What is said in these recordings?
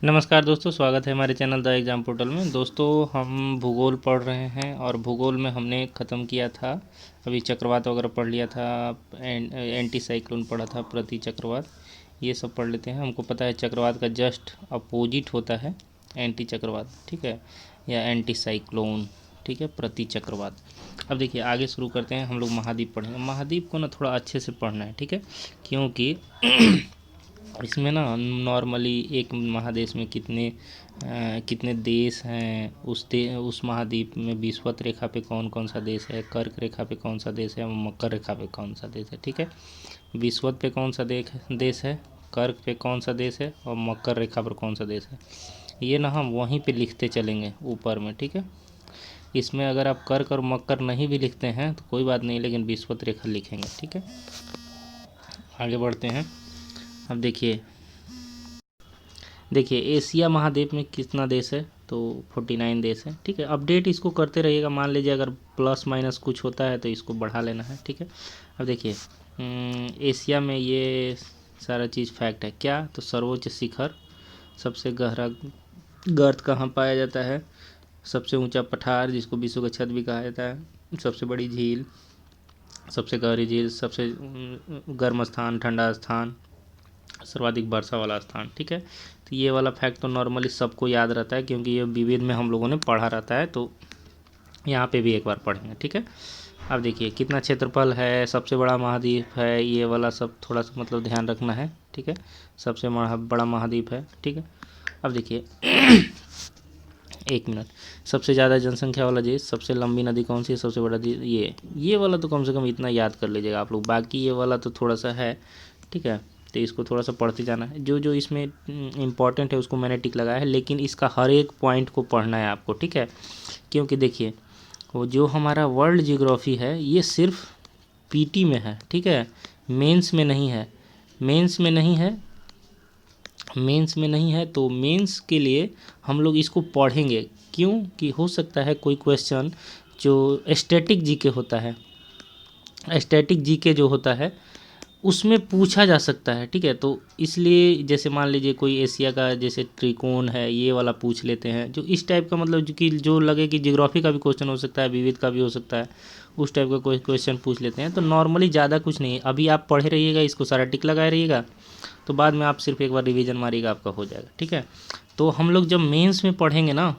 नमस्कार दोस्तों, स्वागत है हमारे चैनल द एग्ज़ाम पोर्टल में। दोस्तों, हम भूगोल पढ़ रहे हैं और भूगोल में हमने ख़त्म किया था, अभी चक्रवात वगैरह पढ़ लिया था, एंटी साइक्लोन पढ़ा था, प्रति चक्रवात, ये सब पढ़ लेते हैं। हमको पता है चक्रवात का जस्ट अपोजिट होता है एंटी चक्रवात, ठीक है, या एंटी साइक्लोन, ठीक है, प्रति चक्रवात। अब देखिए आगे शुरू करते हैं। हम लोग महाद्वीप पढ़ेंगे। महाद्वीप को ना थोड़ा अच्छे से पढ़ना है, ठीक है, क्योंकि इसमें ना नॉर्मली एक महादेश में कितने देश हैं, उस महाद्वीप में विषुवत रेखा पे कौन कौन सा देश है, कर्क रेखा पे कौन सा देश है, मकर रेखा पे कौन सा देश है, ठीक है। विषुवत पे कौन सा देश है, कर्क पे कौन सा देश है और मकर रेखा पर कौन सा देश है, ये ना हम वहीं पे लिखते चलेंगे ऊपर में, ठीक है। इसमें अगर आप कर्क और मकर नहीं भी लिखते हैं तो कोई बात नहीं, लेकिन विषुवत रेखा लिखेंगे, ठीक है। आगे बढ़ते हैं। अब देखिए एशिया महाद्वीप में कितना देश है, तो 49 देश है, ठीक है। अपडेट इसको करते रहिएगा, मान लीजिए अगर प्लस माइनस कुछ होता है तो इसको बढ़ा लेना है, ठीक है। अब देखिए एशिया में ये सारा चीज़ फैक्ट है क्या, तो सर्वोच्च शिखर, सबसे गहरा गर्त कहाँ पाया जाता है, सबसे ऊंचा पठार जिसको विश्व का छत भी कहा जाता है, सबसे बड़ी झील, सबसे गहरी झील, सबसे गर्म स्थान, ठंडा स्थान, सर्वाधिक वर्षा वाला स्थान, ठीक है। तो ये वाला फैक्ट तो नॉर्मली सबको याद रहता है, क्योंकि ये विविध में हम लोगों ने पढ़ा रहता है, तो यहाँ पे भी एक बार पढ़ेंगे, ठीक है। अब देखिए कितना क्षेत्रफल है, सबसे बड़ा महाद्वीप है, ये वाला सब थोड़ा सा मतलब ध्यान रखना है, ठीक है। सबसे बड़ा महाद्वीप है, ठीक है। अब देखिए एक मिनट, सबसे ज़्यादा जनसंख्या वाला देश, सबसे लंबी नदी कौन सी है, सबसे बड़ा ये वाला तो कम से कम इतना याद कर लीजिएगा आप लोग, बाकी ये वाला तो थोड़ा सा है, ठीक है। तो इसको थोड़ा सा पढ़ते जाना है, जो जो इसमें इम्पॉर्टेंट है उसको मैंने टिक लगाया है, लेकिन इसका हर एक पॉइंट को पढ़ना है आपको, ठीक है। क्योंकि देखिए वो जो हमारा वर्ल्ड जियोग्राफी है ये सिर्फ पीटी में है, ठीक है, मेंस में नहीं है, मेंस में नहीं है, मेंस में नहीं है। तो मेंस के लिए हम लोग इसको पढ़ेंगे, क्यों कि हो सकता है कोई क्वेश्चन जो स्टैटिक जीके होता है, स्टैटिक जीके जो होता है उसमें पूछा जा सकता है, ठीक है। तो इसलिए जैसे मान लीजिए कोई एशिया का जैसे त्रिकोण है, ये वाला पूछ लेते हैं, जो इस टाइप का मतलब जो कि जो लगे कि ज्योग्राफी का भी क्वेश्चन हो सकता है, विविध का भी हो सकता है, उस टाइप का कोई क्वेश्चन पूछ लेते हैं। तो नॉर्मली ज़्यादा कुछ नहीं है, अभी आप पढ़े रहिएगा, इसको सारा टिक लगाए रहिएगा, तो बाद में आप सिर्फ एक बार रिवीजन मारिएगा, आपका हो जाएगा, ठीक है। तो हम लोग जब मेंस में पढ़ेंगे ना,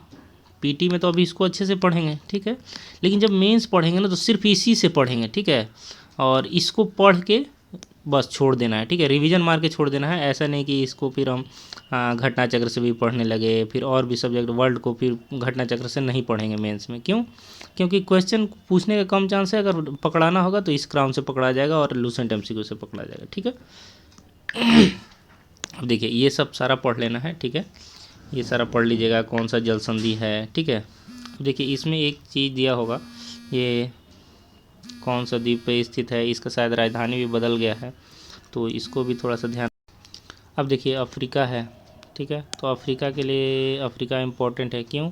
पीटी में तो अभी इसको अच्छे से पढ़ेंगे, ठीक है, लेकिन जब मेंस पढ़ेंगे ना तो सिर्फ इसी से पढ़ेंगे, ठीक है। और इसको पढ़ के बस छोड़ देना है, ठीक है, रिवीजन मार के छोड़ देना है। ऐसा नहीं कि इसको फिर हम घटना चक्र से भी पढ़ने लगे, फिर और भी सब्जेक्ट वर्ल्ड को फिर घटना चक्र से नहीं पढ़ेंगे मेंस में। क्यों? क्योंकि क्वेश्चन पूछने का कम चांस है, अगर पकड़ाना होगा तो इस क्राउन से पकड़ा जाएगा और लूसेंट एमसीक्यू से पकड़ा जाएगा, ठीक है। अब देखिए ये सब सारा पढ़ लेना है, ठीक है, ये सारा पढ़ लीजिएगा, कौन सा जल संधि है, ठीक है। देखिए इसमें एक चीज़ दिया होगा, ये कौन सा द्वीप पे स्थित है, इसका शायद राजधानी भी बदल गया है, तो इसको भी थोड़ा सा ध्यान। अब देखिए अफ्रीका है, ठीक है, तो अफ्रीका के लिए अफ्रीका इम्पोर्टेंट है, क्यों?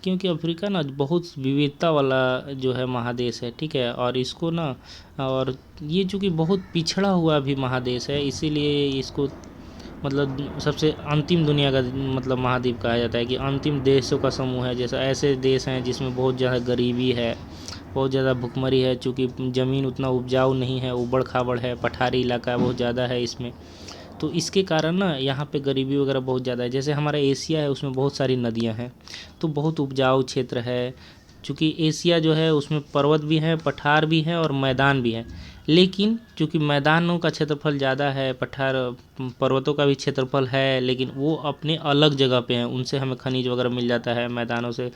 क्योंकि अफ्रीका ना बहुत विविधता वाला जो है महादेश है, ठीक है, और इसको ना, और ये चूँकि बहुत पिछड़ा हुआ भी महादेश है, इसीलिए इसको मतलब सबसे अंतिम दुनिया का मतलब महाद्वीप कहा जाता है, कि अंतिम देशों का समूह है। जैसे ऐसे देश हैं जिसमें बहुत ज़्यादा गरीबी है, बहुत ज़्यादा भुखमरी है, चूँकि ज़मीन उतना उपजाऊ नहीं है, उबड़ खाबड़ है, पठारी इलाका बहुत ज़्यादा है इसमें, तो इसके कारण ना यहाँ पे गरीबी वगैरह बहुत ज़्यादा है। जैसे हमारा एशिया है उसमें बहुत सारी नदियाँ हैं, तो बहुत उपजाऊ क्षेत्र है। चूँकि एशिया जो है उसमें पर्वत भी हैं, पठार भी हैं और मैदान भी हैं, लेकिन चूँकि मैदानों का क्षेत्रफल ज़्यादा है, पठार पर्वतों का भी क्षेत्रफल है, लेकिन वो अपने अलग जगह पे हैं, उनसे हमें खनिज वगैरह मिल जाता है, मैदानों से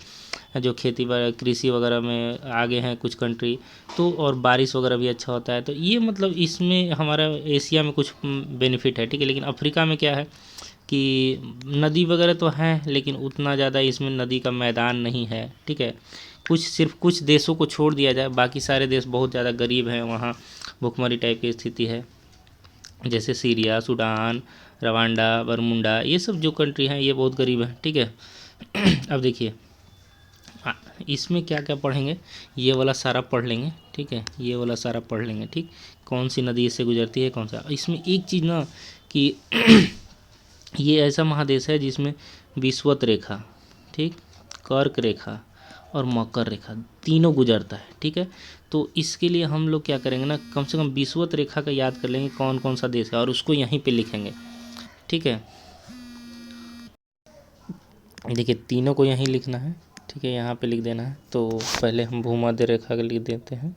जो खेती वगैरह कृषि वगैरह में आगे हैं कुछ कंट्री, तो और बारिश वगैरह भी अच्छा होता है। तो ये मतलब इसमें हमारा एशिया में कुछ बेनिफिट है, ठीक है। लेकिन अफ्रीका में क्या है कि नदी वगैरह तो हैं, लेकिन उतना ज़्यादा इसमें नदी का मैदान नहीं है, ठीक है। सिर्फ कुछ देशों को छोड़ दिया जाए, बाकी सारे देश बहुत ज़्यादा गरीब हैं, वहाँ भुखमरी टाइप की स्थिति है, जैसे सीरिया, सूडान, रवांडा, बरमुंडा, ये सब जो कंट्री हैं ये बहुत गरीब हैं, ठीक है। अब देखिए इसमें क्या क्या पढ़ेंगे, ये वाला सारा पढ़ लेंगे, ठीक है, ये वाला सारा पढ़ लेंगे, ठीक। कौन सी नदी इससे गुजरती है, कौन सा, इसमें एक चीज़ ना कि ये ऐसा महादेश है जिसमें विषुवत रेखा, ठीक, कर्क रेखा और मकर रेखा तीनों गुजरता है, ठीक है। तो इसके लिए हम लोग क्या करेंगे ना, कम से कम विषुवत रेखा का याद कर लेंगे कौन कौन सा देश है और उसको यहीं पे लिखेंगे, ठीक है। देखिए तीनों को यहीं लिखना है, ठीक है, यहाँ पे लिख देना है। तो पहले हम भूमध्य रेखा का लिख देते हैं,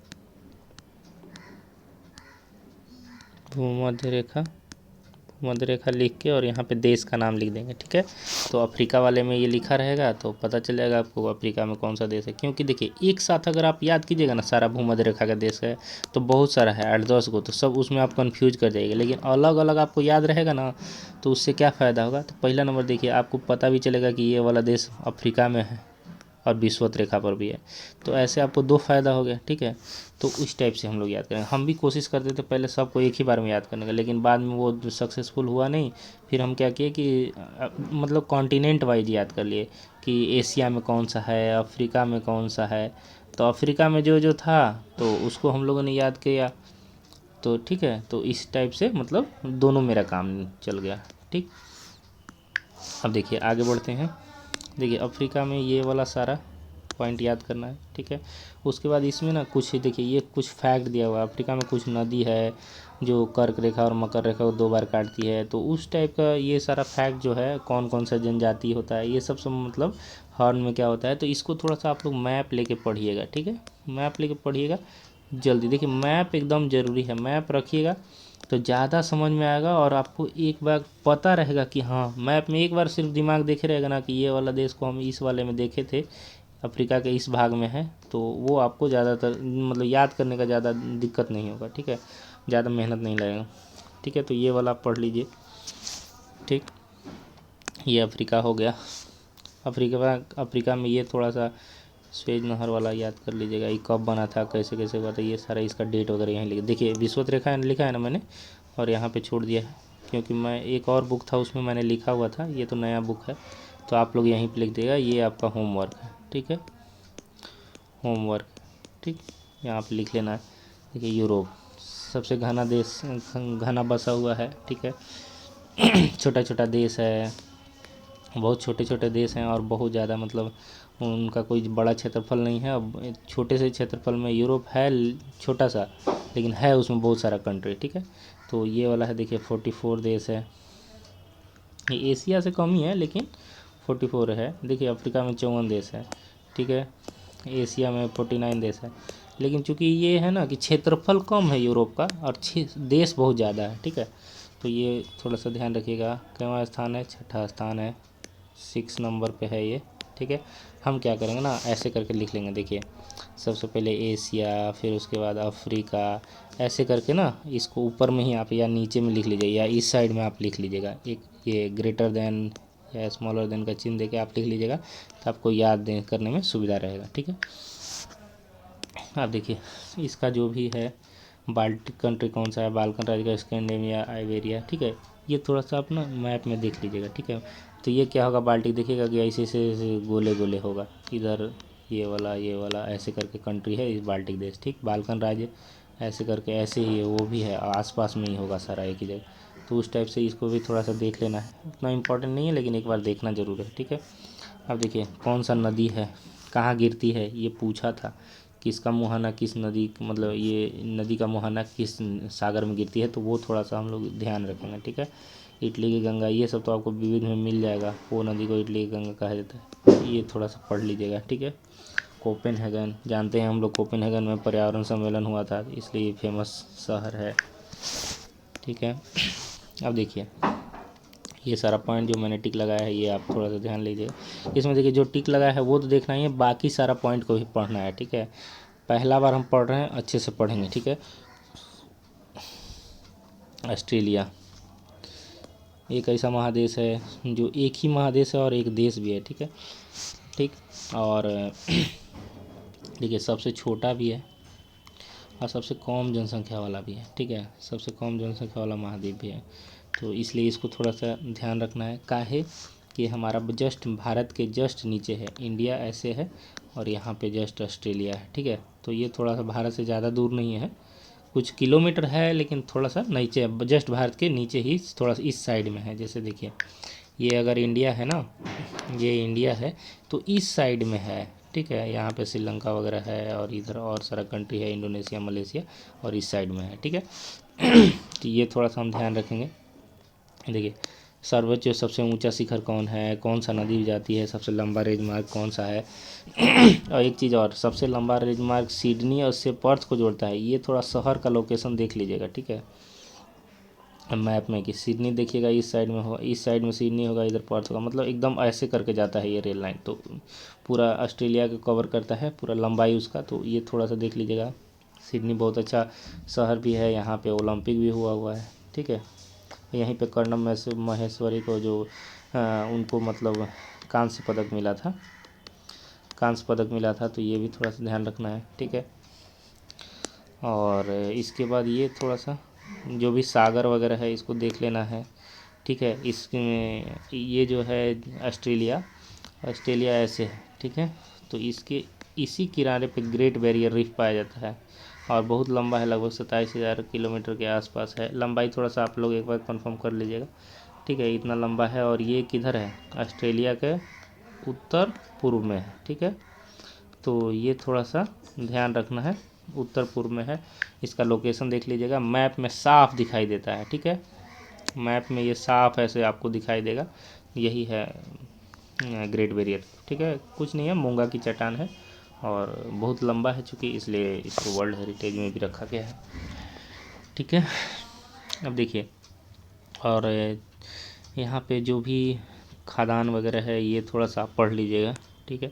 भूमध्य रेखा, भूमध्य रेखा लिख के और यहाँ पे देश का नाम लिख देंगे, ठीक है। तो अफ्रीका वाले में ये लिखा रहेगा तो पता चल जाएगा आपको अफ्रीका में कौन सा देश है, क्योंकि देखिए एक साथ अगर आप याद कीजिएगा ना सारा भूमध्य रेखा का देश है तो बहुत सारा है 8-10 को, तो सब उसमें आप कन्फ्यूज कर जाइएगा। लेकिन अलग अलग आपको याद रहेगा ना तो उससे क्या फ़ायदा होगा, तो पहला नंबर देखिए आपको पता भी चलेगा कि ये वाला देश अफ्रीका में है और विषुवत रेखा पर भी है, तो ऐसे आपको 2 फ़ायदा हो गया, ठीक है। तो उस टाइप से हम लोग याद करेंगे। हम भी कोशिश करते थे पहले सबको एक ही बार में याद करने का, लेकिन बाद में वो सक्सेसफुल हुआ नहीं। फिर हम क्या किए कि मतलब कॉन्टिनेंट वाइज याद कर लिए कि एशिया में कौन सा है, अफ्रीका में कौन सा है। तो अफ्रीका में जो जो था तो उसको हम लोगों ने याद किया, तो ठीक है। तो इस टाइप से मतलब दोनों मेरा काम चल गया, ठीक। अब देखिए आगे बढ़ते हैं। देखिए अफ्रीका में ये वाला सारा पॉइंट याद करना है, ठीक है। उसके बाद इसमें ना कुछ देखिए ये कुछ फैक्ट दिया हुआ है। अफ्रीका में कुछ नदी है जो कर्क रेखा और मकर रेखा को 2 बार काटती है, तो उस टाइप का ये सारा फैक्ट जो है कौन कौन सा जनजाति होता है ये सब मतलब हॉर्न में क्या होता है। तो इसको थोड़ा सा आप लोग मैप लेके पढ़िएगा, ठीक है, मैप लेके पढ़िएगा जल्दी। देखिए मैप एकदम ज़रूरी है, मैप रखिएगा तो ज़्यादा समझ में आएगा और आपको एक बार पता रहेगा कि हाँ मैप में एक बार सिर्फ दिमाग देखे रहेगा ना कि ये वाला देश को हम इस वाले में देखे थे, अफ्रीका के इस भाग में है, तो वो आपको ज़्यादातर मतलब याद करने का ज़्यादा दिक्कत नहीं होगा, ठीक है, ज़्यादा मेहनत नहीं लगेगा, ठीक है। तो ये वाला पढ़ लीजिए, ठीक। ये अफ्रीका हो गया। अफ्रीका में ये थोड़ा सा स्वेज नहर वाला याद कर लीजिएगा, ये कब बना था कैसे कैसे हुआ था, ये सारा इसका डेट वगैरह यहीं लिखे। देखिए विषुवत रेखा लिखा है ना मैंने, और यहाँ पे छोड़ दिया है क्योंकि मैं एक और बुक था उसमें मैंने लिखा हुआ था, ये तो नया बुक है तो आप लोग यहीं पे लिख देगा। ये आपका होमवर्क है, ठीक है, होमवर्क, ठीक, यहाँ पे लिख लेना है। देखिए यूरोप सबसे घना देश, घना बसा हुआ है, ठीक है। छोटा छोटा देश है, बहुत छोटे छोटे देश हैं और बहुत ज़्यादा मतलब उनका कोई बड़ा क्षेत्रफल नहीं है। अब छोटे से क्षेत्रफल में यूरोप है छोटा सा, लेकिन है उसमें बहुत सारा कंट्री, ठीक है। तो ये वाला है देखिए 44 देश है, ये एशिया से कम ही है लेकिन 44 है। देखिए अफ्रीका में 54 देश है, ठीक है, एशिया में 49 देश है। लेकिन चूंकि ये है ना कि क्षेत्रफल कम है यूरोप का और देश बहुत ज़्यादा है, ठीक है। तो ये थोड़ा सा ध्यान रखिएगा। कितना स्थान है, 6ठा स्थान है, 6 नंबर पे है ये, ठीक है। हम क्या करेंगे ना ऐसे करके लिख लेंगे। देखिए सबसे पहले एशिया, फिर उसके बाद अफ्रीका, ऐसे करके ना इसको ऊपर में ही आप या नीचे में लिख लीजिए या इस साइड में आप लिख लीजिएगा। एक ये ग्रेटर देन या स्मॉलर देन का चिन्ह देके आप लिख लीजिएगा तो आपको याद दे करने में सुविधा रहेगा, ठीक है। आप देखिए इसका जो भी है बाल्टिक कंट्री कौन सा है, बाल्कन राज्य का, स्कैंडिनेविया, आइबेरिया, ठीक है। ये थोड़ा सा आप ना मैप में देख लीजिएगा, ठीक है। तो ये क्या होगा बाल्टिक देखिएगा कि ऐसे ऐसे गोले गोले होगा, इधर ये वाला ऐसे करके कंट्री है इस बाल्टिक देश, ठीक। बाल्कन राज्य ऐसे करके ऐसे ही है, वो भी है आसपास में ही होगा सारा एक ही जगह। तो उस टाइप से इसको भी थोड़ा सा देख लेना है, उतना इम्पोर्टेंट नहीं है लेकिन एक बार देखना ज़रूर है, ठीक है। अब देखिए कौन सा नदी है, कहाँ गिरती है, ये पूछा था। किसका मुहाना किस नदी मतलब ये नदी का मुहाना किस सागर में गिरती है, तो वो थोड़ा सा हम लोग ध्यान रखेंगे, ठीक है। इटली की गंगा ये सब तो आपको विविध में मिल जाएगा, वो नदी को इटली की गंगा कहा जाता है, ये थोड़ा सा पढ़ लीजिएगा, ठीक है। कोपेनहेगन जानते हैं हम लोग, कोपेनहेगन में पर्यावरण सम्मेलन हुआ था इसलिए फेमस शहर है, ठीक है। अब देखिए ये सारा पॉइंट जो मैंने टिक लगाया है ये आप थोड़ा सा ध्यान लीजिए। इसमें देखिए जो टिक लगाया है वो तो देखना ही है, बाकी सारा पॉइंट को भी पढ़ना है, ठीक है। पहला बार हम पढ़ रहे हैं, अच्छे से पढ़ेंगे, ठीक है। ऑस्ट्रेलिया एक ऐसा महादेश है जो एक ही महादेश है और एक देश भी है, ठीक है, ठीक। और देखिए सबसे छोटा भी है और सबसे कम जनसंख्या वाला भी है, ठीक है, सबसे कम जनसंख्या वाला महाद्वीप भी है। तो इसलिए इसको थोड़ा सा ध्यान रखना है, काहे कि हमारा जस्ट भारत के जस्ट नीचे है इंडिया ऐसे है और यहाँ पे जस्ट ऑस्ट्रेलिया है, ठीक है। तो ये थोड़ा सा भारत से ज़्यादा दूर नहीं है, कुछ किलोमीटर है, लेकिन थोड़ा सा नीचे, जस्ट भारत के नीचे ही थोड़ा सा इस साइड में है। जैसे देखिए ये अगर इंडिया है ना, ये इंडिया है तो इस साइड में है, ठीक है। यहाँ पे श्रीलंका वगैरह है और इधर और सारा कंट्री है, इंडोनेशिया, मलेशिया, और इस साइड में है, ठीक है। तो ये थोड़ा सा हम ध्यान रखेंगे। देखिए सर्वोच्च सबसे ऊंचा शिखर कौन है, कौन सा नदी जाती है, सबसे लंबा रेजमार्ग कौन सा है। और एक चीज़ और, सबसे लंबा रेजमार्ग सिडनी और उससे पर्थ को जोड़ता है। ये थोड़ा शहर का लोकेशन देख लीजिएगा, ठीक है, मैप में कि सिडनी देखिएगा इस साइड में हो, इस साइड में सिडनी होगा, इधर पर्थ होगा, मतलब एकदम ऐसे करके जाता है ये रेल लाइन। तो पूरा ऑस्ट्रेलिया को कवर करता है, पूरा लंबाई उसका। तो ये थोड़ा सा देख लीजिएगा। सिडनी बहुत अच्छा शहर भी है, यहाँ पे ओलंपिक भी हुआ है, ठीक है। यहीं पे कर्णम महेश्वरी को जो उनको मतलब कांस्य पदक मिला था, तो ये भी थोड़ा सा ध्यान रखना है, ठीक है। और इसके बाद ये थोड़ा सा जो भी सागर वगैरह है इसको देख लेना है, ठीक है। इसमें ये जो है ऑस्ट्रेलिया ऐसे है, ठीक है। तो इसके इसी किनारे पे ग्रेट बैरियर रीफ पाया जाता है और बहुत लंबा है, लगभग 27,000 किलोमीटर के आसपास है। लंबाई थोड़ा सा आप लोग एक बार कंफर्म कर लीजिएगा, ठीक है, इतना लंबा है। और ये किधर है, ऑस्ट्रेलिया के उत्तर पूर्व में है, ठीक है। तो ये थोड़ा सा ध्यान रखना है, उत्तर पूर्व में है। इसका लोकेशन देख लीजिएगा, मैप में साफ दिखाई देता है, ठीक है। मैप में ये साफ ऐसे आपको दिखाई देगा, यही है ग्रेट बैरियर, ठीक है। कुछ नहीं है, मूंगा की चट्टान है और बहुत लंबा है चूँकि, इसलिए इसको वर्ल्ड हेरिटेज में भी रखा गया है, ठीक है। अब देखिए, और यहाँ पे जो भी खदान वगैरह है ये थोड़ा सा आप पढ़ लीजिएगा, ठीक है।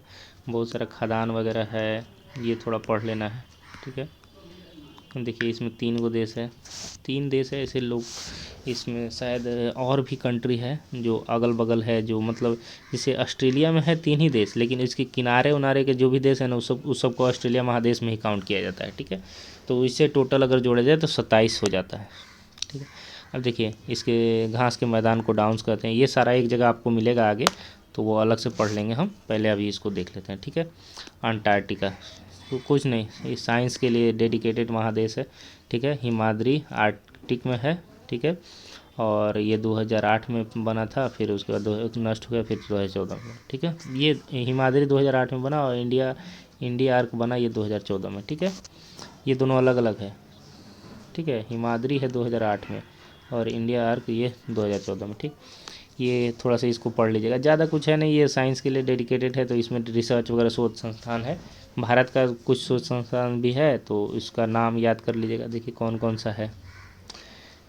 बहुत सारा खदान वगैरह है, ये थोड़ा पढ़ लेना है, ठीक है। देखिए इसमें 3 देश है, 3 देश है ऐसे लोग। इसमें शायद और भी कंट्री है जो अगल बगल है, जो मतलब जैसे ऑस्ट्रेलिया में है 3 ही देश, लेकिन इसके किनारे उनारे के जो भी देश है ना उस सबको ऑस्ट्रेलिया महादेश में ही काउंट किया जाता है, ठीक है। तो इससे टोटल अगर जोड़ा जाए तो 27 हो जाता है, ठीक है। अब देखिए इसके घास के मैदान को डाउन्स कहते हैं। ये सारा एक जगह आपको मिलेगा आगे, तो वो अलग से पढ़ लेंगे हम, पहले अभी इसको देख लेते हैं, ठीक है। अंटार्कटिका तो कुछ नहीं, ये साइंस के लिए डेडिकेटेड महादेश है, ठीक है। हिमाद्री आर्कटिक में है, ठीक है। और ये 2008 में बना था, फिर उसके बाद नष्ट हो गया, फिर 2014 में, ठीक है। ये हिमाद्री 2008 में बना और इंडिया आर्क बना ये 2014 में, ठीक है। ये दोनों अलग अलग है, ठीक है। हिमाद्री है 2008 में और इंडिया आर्क ये 2014 में, ठीक। ये थोड़ा सा इसको पढ़ लीजिएगा, ज़्यादा कुछ है नहीं, ये साइंस के लिए डेडिकेटेड है। तो इसमें रिसर्च वगैरह शोध संस्थान है, भारत का कुछ शोध संस्थान भी है, तो इसका नाम याद कर लीजिएगा। देखिए कौन कौन सा है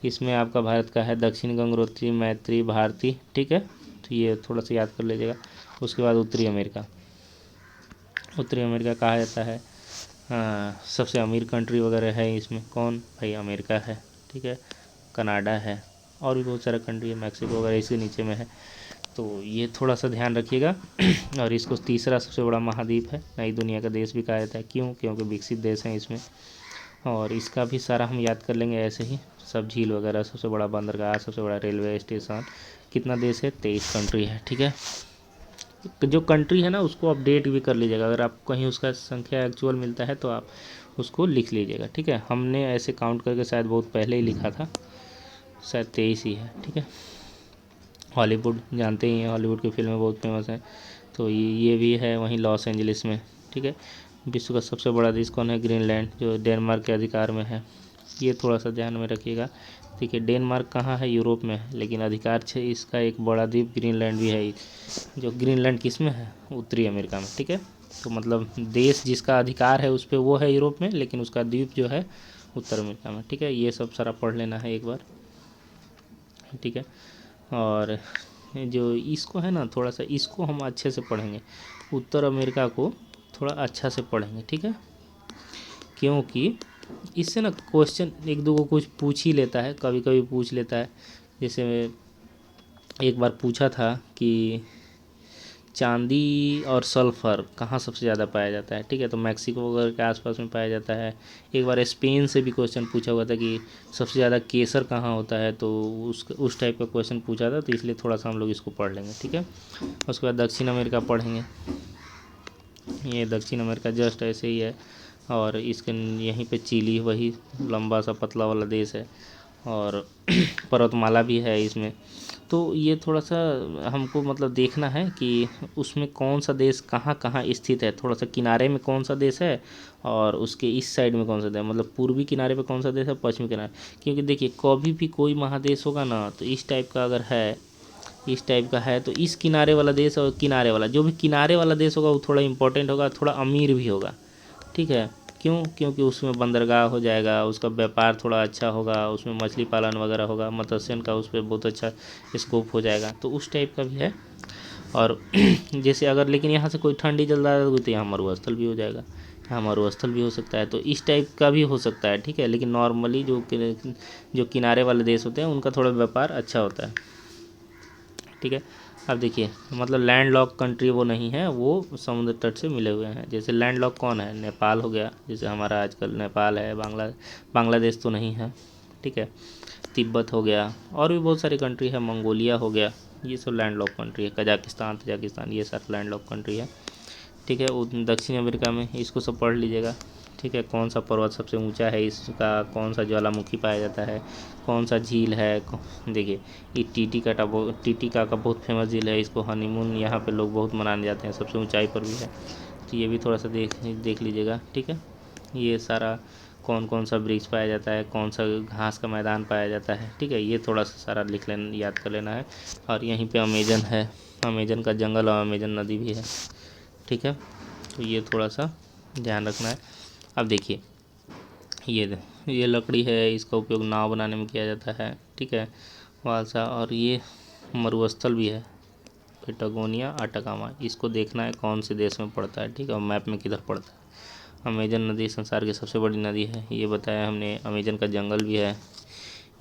इसमें, आपका भारत का है दक्षिण गंगोत्री, मैत्री, भारती, ठीक है। तो ये थोड़ा सा याद कर लीजिएगा। उसके बाद उत्तरी अमेरिका कहा जाता है, हाँ, सबसे अमीर कंट्री वगैरह है इसमें, कौन भाई, अमेरिका है, ठीक है। कनाडा है और भी बहुत सारा कंट्री है, मैक्सिको वगैरह इसके नीचे में है। तो ये थोड़ा सा ध्यान रखिएगा। और इसको तीसरा सबसे बड़ा महाद्वीप है, नई दुनिया का देश भी कहा जाता है, क्यों, क्योंकि विकसित देश हैं इसमें। और इसका भी सारा हम याद कर लेंगे ऐसे ही, सब झील वगैरह, सबसे बड़ा बंदरगाह, सबसे बड़ा रेलवे स्टेशन, कितना देश है, 23 कंट्री है, ठीक है। जो कंट्री है ना उसको अपडेट भी कर लीजिएगा, अगर आपको कहीं उसका संख्या एक्चुअल मिलता है तो आप उसको लिख लीजिएगा, ठीक है। हमने ऐसे काउंट करके शायद बहुत पहले ही लिखा था, शायद 23 ही है, ठीक है। हॉलीवुड जानते ही हैं, हॉलीवुड की फिल्में बहुत फेमस हैं, तो ये भी है वहीं लॉस एंजलिस में, ठीक है। विश्व का सबसे बड़ा देश कौन है, ग्रीनलैंड, जो डेनमार्क के अधिकार में है, ये थोड़ा सा ध्यान में रखिएगा। देखिए डेनमार्क कहाँ है, यूरोप में है, लेकिन अधिकार से इसका एक बड़ा द्वीप ग्रीनलैंड भी है, जो ग्रीनलैंड किस में है, उत्तरी अमेरिका में, ठीक है। तो मतलब देश जिसका अधिकार है उस पर वो है यूरोप में, लेकिन उसका द्वीप जो है उत्तर अमेरिका में, ठीक है। ये सब सारा पढ़ लेना है एक बार, ठीक है। और जो इसको है ना, थोड़ा सा इसको हम अच्छे से पढ़ेंगे, उत्तर अमेरिका को थोड़ा अच्छा से पढ़ेंगे, ठीक है। क्योंकि इससे ना क्वेश्चन एक दो को कुछ पूछ ही लेता है, कभी कभी पूछ लेता है। जैसे एक बार पूछा था कि चांदी और सल्फ़र कहाँ सबसे ज़्यादा पाया जाता है, ठीक है। तो मैक्सिको वगैरह के आसपास में पाया जाता है। एक बार स्पेन से भी क्वेश्चन पूछा हुआ था कि सबसे ज़्यादा केसर कहाँ होता है, तो उस टाइप का क्वेश्चन पूछा था, तो इसलिए थोड़ा सा हम लोग इसको पढ़ लेंगे, ठीक है। उसके बाद दक्षिण अमेरिका पढ़ेंगे, ये दक्षिण अमेरिका जस्ट ऐसे ही है, और इसके यहीं पे चिली वही लंबा सा पतला वाला देश है, और पर्वतमाला भी है इसमें। तो ये थोड़ा सा हमको मतलब देखना है कि उसमें कौन सा देश कहाँ कहाँ स्थित है, थोड़ा सा किनारे में कौन सा देश है और उसके इस साइड में कौन सा देश है, मतलब पूर्वी किनारे पे कौन सा देश है, पश्चिमी किनारे। क्योंकि देखिए कभी भी कोई महादेश होगा ना, तो इस टाइप का अगर है, इस टाइप का है, तो इस किनारे वाला देश और किनारे वाला, जो भी किनारे वाला देश होगा वो थोड़ा इंपॉर्टेंट होगा, थोड़ा अमीर भी होगा, ठीक है। क्यों? क्योंकि उसमें बंदरगाह हो जाएगा, उसका व्यापार थोड़ा अच्छा होगा, उसमें मछली पालन वगैरह होगा, मत्स्यन का उस पर बहुत अच्छा स्कोप हो जाएगा, तो उस टाइप का भी है। और जैसे अगर लेकिन यहाँ से कोई ठंडी जल रहा है तो यहाँ मरुस्थल भी हो जाएगा, यहाँ मरुस्थल भी हो सकता है, तो इस टाइप का भी हो सकता है, ठीक है। लेकिन नॉर्मली जो किनारे वाले देश होते हैं उनका थोड़ा व्यापार अच्छा होता है, ठीक है। अब देखिए मतलब लैंड लॉक कंट्री वो नहीं है, वो समुद्र तट से मिले हुए हैं। जैसे लैंड लॉक कौन है, नेपाल हो गया, जैसे हमारा आजकल नेपाल है, बांग्लादेश तो नहीं है, ठीक है। तिब्बत हो गया, और भी बहुत सारी कंट्री है, मंगोलिया हो गया, ये सब लैंड लॉक कंट्री है। कजाकिस्तान ये सारा लैंड लॉक कंट्री है, ठीक है। दक्षिण अमेरिका में इसको सब पढ़ लीजिएगा, ठीक है। कौन सा पर्वत सबसे ऊंचा है, इसका कौन सा ज्वालामुखी पाया जाता है, कौन सा झील है। देखिए ये टीटीका का बहुत फेमस झील है, इसको हनीमून यहाँ पे लोग बहुत मनाने जाते हैं, सबसे ऊंचाई पर भी है, तो ये भी थोड़ा सा देख लीजिएगा, ठीक है। ये सारा कौन कौन सा वृक्ष पाया जाता है, कौन सा घास का मैदान पाया जाता है, ठीक है। ये थोड़ा सा सारा लिख लेना, याद कर लेना है। और यहीं पे अमेजन है, अमेजन का जंगल और अमेजन नदी भी है, ठीक है। तो ये थोड़ा सा ध्यान रखना है। अब देखिए ये लकड़ी है, इसका उपयोग नाव बनाने में किया जाता है, ठीक है, वालसा। और ये मरुस्थल भी है, पेटागोनिया अटाकामा, इसको देखना है कौन से देश में पड़ता है, ठीक है, और मैप में किधर पड़ता है। अमेजन नदी संसार की सबसे बड़ी नदी है, ये बताया हमने। अमेजन का जंगल भी है,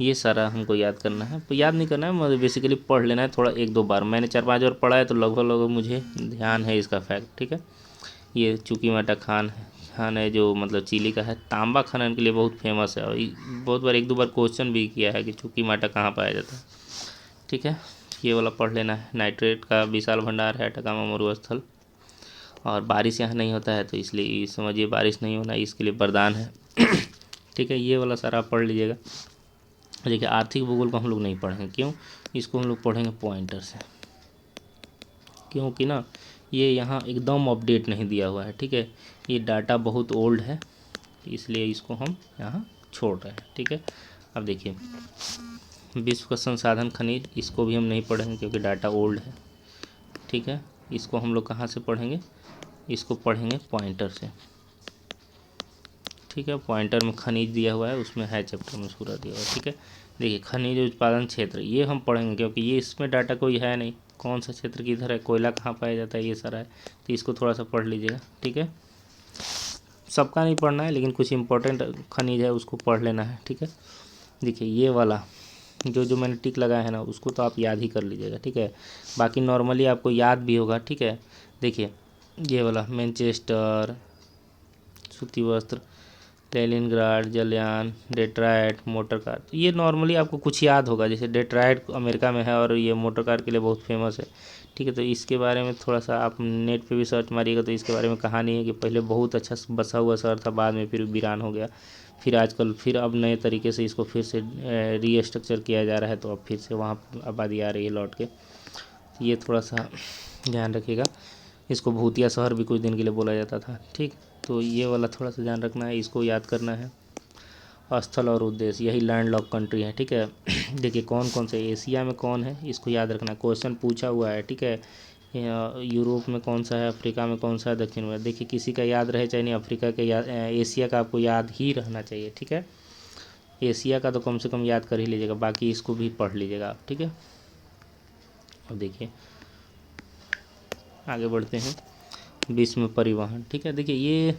ये सारा हमको याद करना है। तो याद नहीं करना है, मतलब बेसिकली पढ़ लेना है थोड़ा, 1-2 बार। मैंने 4-5 बार पढ़ा है, तो लगभग मुझे ध्यान है इसका फैक्ट, ठीक है। ये चुकीमाटा खान है जो मतलब चिली का है, तांबा खनन के लिए बहुत फेमस है, और बहुत बार 1-2 बार क्वेश्चन भी किया है कि चुकीमाटा कहाँ पाया जाता है, ठीक है। ये वाला पढ़ लेना है। नाइट्रेट का विशाल भंडार है अटाकामा मरुस्थल, और बारिश यहाँ नहीं होता है, तो इसलिए समझिए बारिश नहीं होना इसके लिए वरदान है, ठीक है। ये वाला सारा आप पढ़ लीजिएगा। देखिए आर्थिक भूगोल को हम लोग नहीं पढ़ेंगे, क्यों? इसको हम लोग पढ़ेंगे पॉइंटर से, क्योंकि ना ये यहाँ एकदम अपडेट नहीं दिया हुआ है, ठीक है। ये डाटा बहुत ओल्ड है, इसलिए इसको हम यहाँ छोड़ रहे हैं, ठीक है। अब देखिए विश्व का संसाधन खनिज, इसको भी हम नहीं पढ़ेंगे क्योंकि डाटा ओल्ड है, ठीक है। इसको हम लोग कहाँ से पढ़ेंगे, इसको पढ़ेंगे पॉइंटर से, ठीक है। पॉइंटर में खनिज दिया हुआ है, उसमें है चैप्टर में पूरा दिया हुआ है, ठीक है। देखिए खनिज उत्पादन क्षेत्र, ये हम पढ़ेंगे क्योंकि ये इसमें डाटा कोई है नहीं, कौन सा क्षेत्र किधर है, कोयला कहाँ पाया जाता है, ये सारा है, तो इसको थोड़ा सा पढ़ लीजिएगा, ठीक है। सबका नहीं पढ़ना है, लेकिन कुछ इंपॉर्टेंट खनिज है उसको पढ़ लेना है, ठीक है। देखिए ये वाला जो मैंने टिक लगाया है ना, उसको तो आप याद ही कर लीजिएगा, ठीक है। बाकी नॉर्मली आपको याद भी होगा, ठीक है। देखिए ये वाला मैनचेस्टर, सूती वस्त्र, लेनिनग्राड, जलयान, डेट्रायट, मोटर कार, ये नॉर्मली आपको कुछ याद होगा। जैसे डेट्रायट अमेरिका में है और ये मोटर कार के लिए बहुत फेमस है, ठीक है। तो इसके बारे में थोड़ा सा आप नेट पे भी सर्च मारिएगा, तो इसके बारे में कहानी है कि पहले बहुत अच्छा बसा हुआ शहर था, बाद में फिर वीरान हो गया, फिर आजकल फिर अब नए तरीके से इसको फिर से रीस्ट्रक्चर किया जा रहा है, तो अब फिर से वहाँ आबादी आ रही है लौट के। तो ये थोड़ा सा ध्यान रखिएगा। इसको भूतिया शहर भी कुछ दिन के लिए बोला जाता था, ठीक। तो ये वाला थोड़ा सा ध्यान रखना है, इसको याद करना है। स्थल और उद्देश्य, यही लैंड लॉक कंट्री है, ठीक है। देखिए कौन कौन से, एशिया में कौन है, इसको याद रखना है, क्वेश्चन पूछा हुआ है, ठीक है। यूरोप में कौन सा है, अफ्रीका में कौन सा है, दक्षिण में। देखिए किसी का याद रहे चाहे नहीं, अफ्रीका के याद, एशिया का आपको याद ही रहना चाहिए, ठीक है। एशिया का तो कम से कम याद कर ही लीजिएगा, बाकी इसको भी पढ़ लीजिएगा आप, ठीक है। अब देखिए आगे बढ़ते हैं। विश्व में परिवहन, ठीक है। देखिए ये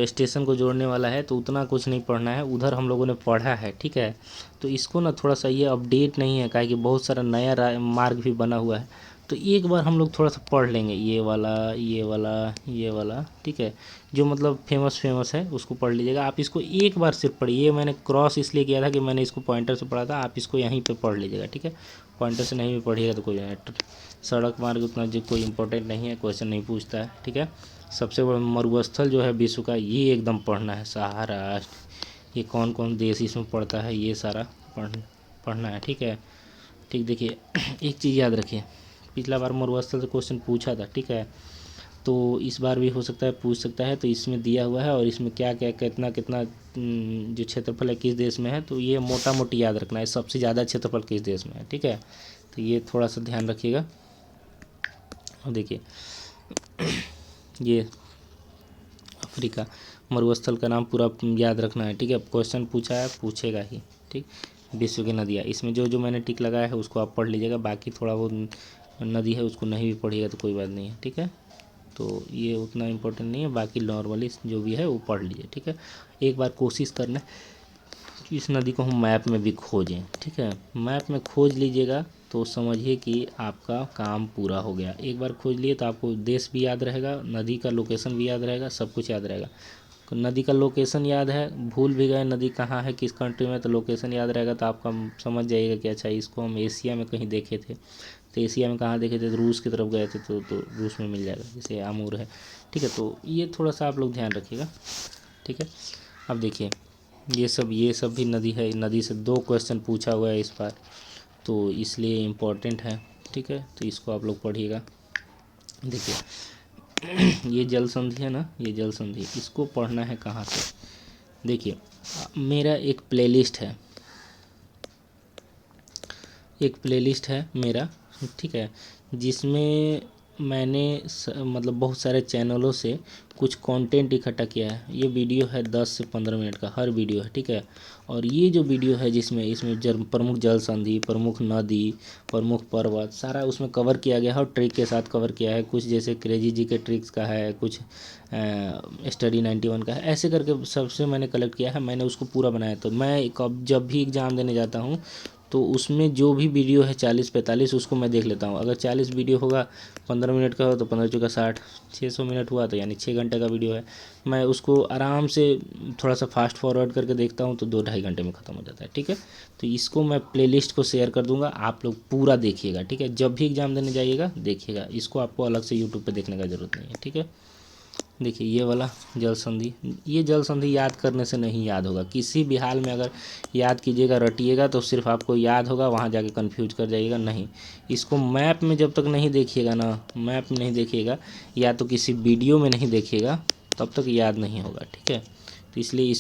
स्टेशन को जोड़ने वाला है, तो उतना कुछ नहीं पढ़ना है, उधर हम लोगों ने पढ़ा है, ठीक है। तो इसको ना थोड़ा सा ये अपडेट नहीं है, काहे कि बहुत सारा नया मार्ग भी बना हुआ है, तो एक बार हम लोग थोड़ा सा पढ़ लेंगे, ये वाला ये वाला ये वाला, ठीक है। जो मतलब फेमस है उसको पढ़ लीजिएगा आप। इसको एक बार सिर्फ पढ़िए, ये मैंने क्रॉस इसलिए किया था कि मैंने इसको पॉइंटर से पढ़ा था, आप इसको यहीं पे पढ़ लीजिएगा, ठीक है। पॉइंटर से नहीं भी पढ़िएगा तो कोई सड़क मार्ग उतना जो कोई इंपॉर्टेंट नहीं है, क्वेश्चन नहीं पूछता है, ठीक है। सबसे बड़ा मरुस्थल जो है विश्व का, ये एकदम पढ़ना है। सहारा, ये कौन कौन देश इसमें पड़ता है, ये सारा पढ़ना है, ठीक है। ठीक, देखिए एक चीज़ याद रखिए, पिछला बार मरुस्थल से क्वेश्चन पूछा था, ठीक है, तो इस बार भी हो सकता है पूछ सकता है। तो इसमें दिया हुआ है और इसमें क्या क्या कितना कितना जो क्षेत्रफल है किस देश में है, तो ये मोटा मोटी याद रखना है, सबसे ज़्यादा क्षेत्रफल किस देश में है, ठीक है। तो ये थोड़ा सा ध्यान रखिएगा। और देखिए ये अफ्रीका, मरुस्थल का नाम पूरा याद रखना है, ठीक है। क्वेश्चन पूछा है, पूछेगा ही, ठीक। विश्व की नदियाँ, इसमें जो जो मैंने टिक लगाया है उसको आप पढ़ लीजिएगा, बाकी थोड़ा वो नदी है उसको नहीं भी पढ़िएगा तो कोई बात नहीं है, ठीक है। तो ये उतना इम्पोर्टेंट नहीं है, बाकी नॉर्मली जो भी है वो पढ़ लीजिए, ठीक है। एक बार कोशिश करना कि इस नदी को हम मैप में भी खोजें, ठीक है। मैप में खोज लीजिएगा तो समझिए कि आपका काम पूरा हो गया। एक बार खोज लिए तो आपको देश भी याद रहेगा, नदी का लोकेशन भी याद रहेगा, सब कुछ याद रहेगा। नदी का लोकेशन याद है, भूल भी गए नदी कहाँ है किस कंट्री में, तो लोकेशन याद रहेगा तो आपका समझ जाइएगा कि अच्छा इसको हम एशिया में कहीं देखे थे, तो एशिया में कहाँ देखे थे, तो रूस की तरफ गए थे, तो रूस में मिल जाएगा, जैसे आमूर है, ठीक है। तो ये थोड़ा सा आप लोग ध्यान रखिएगा, ठीक है। अब देखिए ये सब भी नदी है, नदी से 2 क्वेश्चन पूछा हुआ है इस बार, तो इसलिए इम्पोर्टेंट है, ठीक है। तो इसको आप लोग पढ़िएगा। देखिए ये जल संधि है ना, ये जल संधि, इसको पढ़ना है कहाँ से। देखिए मेरा एक प्लेलिस्ट है मेरा, ठीक है, जिसमें मैंने मतलब बहुत सारे चैनलों से कुछ कंटेंट इकट्ठा किया है। ये वीडियो है 10 से 15 मिनट का हर वीडियो है, ठीक है। और ये जो वीडियो है जिसमें इसमें प्रमुख जल संधि, प्रमुख नदी, प्रमुख पर्वत सारा उसमें कवर किया गया है और ट्रिक के साथ कवर किया है। कुछ जैसे क्रेजी जी के ट्रिक्स का है, कुछ स्टडी 91 का है, ऐसे करके सबसे मैंने कलेक्ट किया है, मैंने उसको पूरा बनाया। तो मैं कब जब भी एग्ज़ाम देने जाता हूँ तो उसमें जो भी वीडियो है 40-45 उसको मैं देख लेता हूँ। अगर 40 वीडियो होगा 15 मिनट का हो तो 15 चौका 60, 600 मिनट हुआ तो यानी 6 घंटे का वीडियो है। मैं उसको आराम से थोड़ा सा फास्ट फॉरवर्ड करके देखता हूँ तो 2-2.5 घंटे में ख़त्म हो जाता है, ठीक है। तो इसको मैं प्लेलिस्ट को शेयर कर दूंगा, आप लोग पूरा देखिएगा, ठीक है। जब भी एग्ज़ाम देने जाइएगा देखिएगा, इसको आपको अलग से यूट्यूब पर देखने का ज़रूरत नहीं है, ठीक है। देखिए ये वाला जल संधि, ये जल संधि याद करने से नहीं याद होगा, किसी भी हाल में अगर याद कीजिएगा रटिएगा तो सिर्फ आपको याद होगा, वहाँ जाके कंफ्यूज कर जाइएगा नहीं। इसको मैप में जब तक नहीं देखिएगा ना, मैप में नहीं देखिएगा या तो किसी वीडियो में नहीं देखिएगा तब तक याद नहीं होगा, ठीक है। तो इसलिए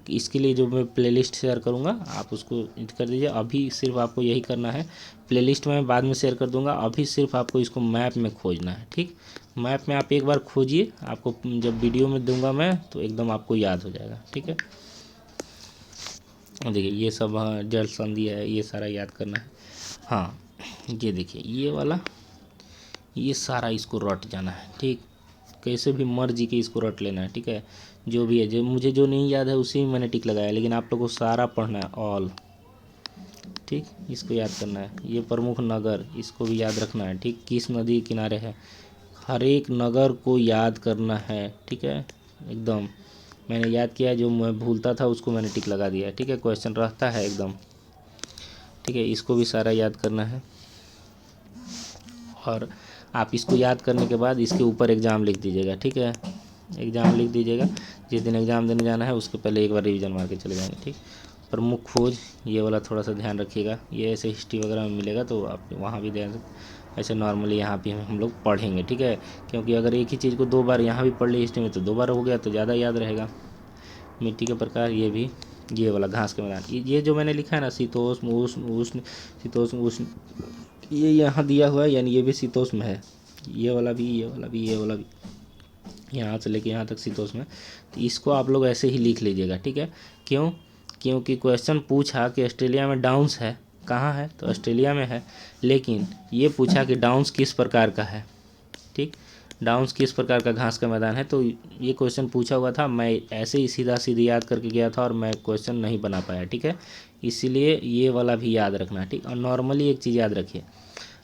इसके लिए जो मैं प्लेलिस्ट शेयर करूँगा आप उसको कर दीजिए। अभी सिर्फ आपको यही करना है, प्लेलिस्ट मैं बाद में शेयर कर दूँगा, अभी सिर्फ आपको इसको मैप में खोजना है, ठीक। मैप में आप एक बार खोजिए, आपको जब वीडियो में दूंगा मैं तो एकदम आपको याद हो जाएगा, ठीक है। देखिए ये सब जल संधि है, ये सारा याद करना है। हाँ ये देखिए ये वाला, ये सारा इसको रट जाना है, ठीक। कैसे भी मर्जी के इसको रट लेना है, ठीक है। जो भी है, जो मुझे जो नहीं याद है उसी में मैंने टिक लगाया, लेकिन आप लोग को सारा पढ़ना है ऑल, ठीक। इसको याद करना है। ये प्रमुख नगर, इसको भी याद रखना है, ठीक। किस नदी के किनारे है, हर एक नगर को याद करना है, ठीक है। एकदम मैंने याद किया, जो मैं भूलता था उसको मैंने टिक लगा दिया, ठीक है। क्वेश्चन रहता है एकदम, ठीक है। इसको भी सारा याद करना है और आप इसको याद करने के बाद इसके ऊपर एग्ज़ाम लिख दीजिएगा, ठीक है। एग्ज़ाम लिख दीजिएगा, जिस दिन एग्ज़ाम देने जाना है उसके पहले एक बार रिवीजन मार के चले जाएंगे, ठीक। प्रमुख खोज, ये वाला थोड़ा सा ध्यान रखिएगा, ये ऐसे हिस्ट्री वगैरह में मिलेगा तो आप वहाँ भी ध्यान, ऐसे नॉर्मली यहाँ भी हम लोग पढ़ेंगे, ठीक है। क्योंकि अगर एक ही चीज़ को 2 बार यहाँ भी पढ़ ली हिस्ट्री में तो 2 बार हो गया तो ज़्यादा याद रहेगा। मिट्टी के प्रकार, ये भी, ये वाला घास के मैदान, ये जो मैंने लिखा है ना शीतोष्ण उष्ण उष्ण शीतोष्ण उष्ण, ये यहाँ दिया हुआ है यानी ये भी शीतोष्ण है। ये वाला भी, ये वाला भी, ये वाला भी, यहाँ से लेके यहाँ तक शीतोष्ण है। तो इसको आप लोग ऐसे ही लिख लीजिएगा, ठीक है। क्यों? क्योंकि क्वेश्चन पूछा कि ऑस्ट्रेलिया में डाउन्स है, कहाँ है, तो ऑस्ट्रेलिया में है, लेकिन ये पूछा कि डाउन्स किस प्रकार का है, ठीक। डाउन्स किस प्रकार का घास का मैदान है, तो ये क्वेश्चन पूछा हुआ था, मैं ऐसे ही सीधा सीधी याद करके गया था और मैं क्वेश्चन नहीं बना पाया, ठीक है। इसीलिए ये वाला भी याद रखना, ठीक। और नॉर्मली एक चीज़ याद रखिए,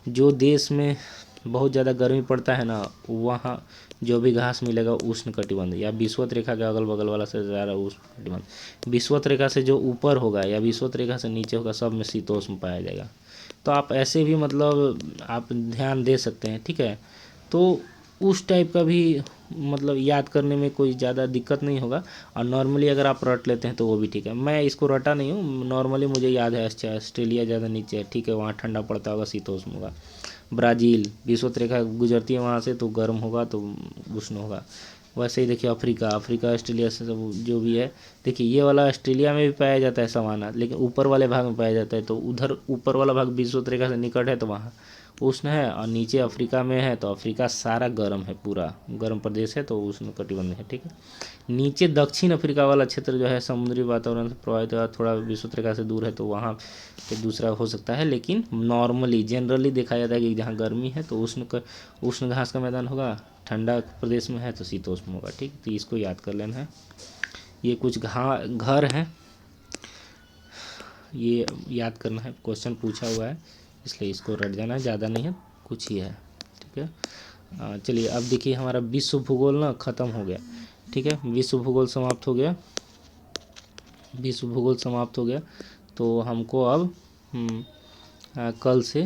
जो देश में बहुत ज़्यादा गर्मी पड़ता है ना, वहाँ जो भी घास मिलेगा उष्ण कटिबंध या विषुवत रेखा के अगल बगल वाला से ज़्यादा उष्ण कटिबंध, विषुवत रेखा से जो ऊपर होगा या विषुवत रेखा से नीचे होगा सब में शीतोष्ण पाया जाएगा। तो आप ऐसे भी मतलब आप ध्यान दे सकते हैं, ठीक है। तो उस टाइप का भी मतलब याद करने में कोई ज़्यादा दिक्कत नहीं होगा। और नॉर्मली अगर आप रट लेते हैं तो वो भी ठीक है। मैं इसको रटा नहीं हूँ, नॉर्मली मुझे याद है। अच्छा, ऑस्ट्रेलिया ज़्यादा नीचे है, ठीक है, वहाँ ठंडा पड़ता होगा, शीतोष्ण होगा। ब्राज़ील विषुवत रेखा गुजरती है वहाँ से, तो गर्म होगा, तो उष्ण होगा। वैसे ही देखिए अफ्रीका, ऑस्ट्रेलिया से सब जो भी है, देखिए ये वाला ऑस्ट्रेलिया में भी पाया जाता है सवाना, लेकिन ऊपर वाले भाग में पाया जाता है। तो उधर ऊपर वाला भाग विषुवत रेखा से निकट है तो वहाँ उष्ण है, और नीचे अफ्रीका में है तो अफ्रीका सारा गर्म है, पूरा गर्म प्रदेश है, तो उष्ण कटिबंध है, ठीक है। नीचे दक्षिण अफ्रीका वाला क्षेत्र जो है समुद्री वातावरण से प्रभावित है, थोड़ा विषुवत रेखा से दूर है, तो वहाँ पे दूसरा हो सकता है। लेकिन नॉर्मली जनरली देखा जाता है कि जहाँ गर्मी है तो उष्ण घास का मैदान होगा, ठंडा प्रदेश में है तो शीतोष्ण होगा, ठीक। तो इसको याद कर लेना है। ये कुछ घर हैं, ये याद करना है, क्वेश्चन पूछा हुआ है इसलिए इसको रट जाना है, ज़्यादा नहीं है, कुछ ही है, ठीक है। चलिए अब देखिए हमारा विश्व भूगोल ना ख़त्म हो गया, ठीक है। विश्व भूगोल समाप्त हो गया, विश्व भूगोल समाप्त हो गया। तो हमको अब कल से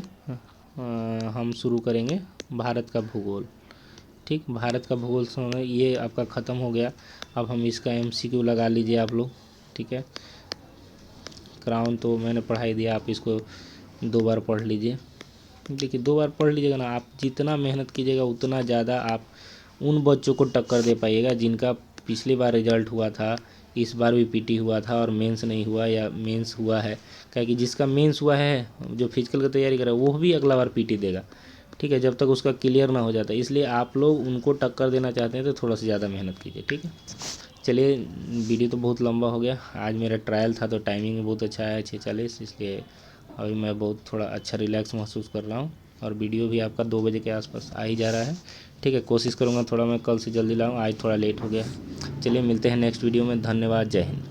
हम शुरू करेंगे भारत का भूगोल, ठीक। भारत का भूगोल समय ये आपका ख़त्म हो गया। अब हम इसका MCQ लगा लीजिए आप लोग, ठीक है। क्राउन तो मैंने पढ़ाई दिया, आप इसको 2 बार पढ़ लीजिए। देखिए 2 बार पढ़ लीजिएगा ना, आप जितना मेहनत कीजिएगा उतना ज़्यादा आप उन बच्चों को टक्कर दे पाइएगा जिनका पिछली बार रिजल्ट हुआ था, इस बार भी PT हुआ था और मेंस नहीं हुआ, या मेंस हुआ है। क्या कि जिसका मेंस हुआ है, जो फिजिकल की तैयारी कर रहा है, वो भी अगला बार PT देगा, ठीक है, जब तक उसका क्लियर ना हो जाता। इसलिए आप लोग उनको टक्कर देना चाहते हैं तो थोड़ा सा ज़्यादा मेहनत कीजिए, ठीक है। चलिए वीडियो तो बहुत लंबा हो गया, आज मेरा ट्रायल था तो टाइमिंग बहुत अच्छा है 6:40, इसलिए अभी मैं बहुत थोड़ा अच्छा रिलैक्स महसूस कर रहा हूँ। और वीडियो भी आपका 2 बजे के आसपास आ ही जा रहा है, ठीक है। कोशिश करूँगा थोड़ा मैं कल से जल्दी लाऊँ, आज थोड़ा लेट हो गया। चलिए मिलते हैं नेक्स्ट वीडियो में, धन्यवाद, जय हिंद।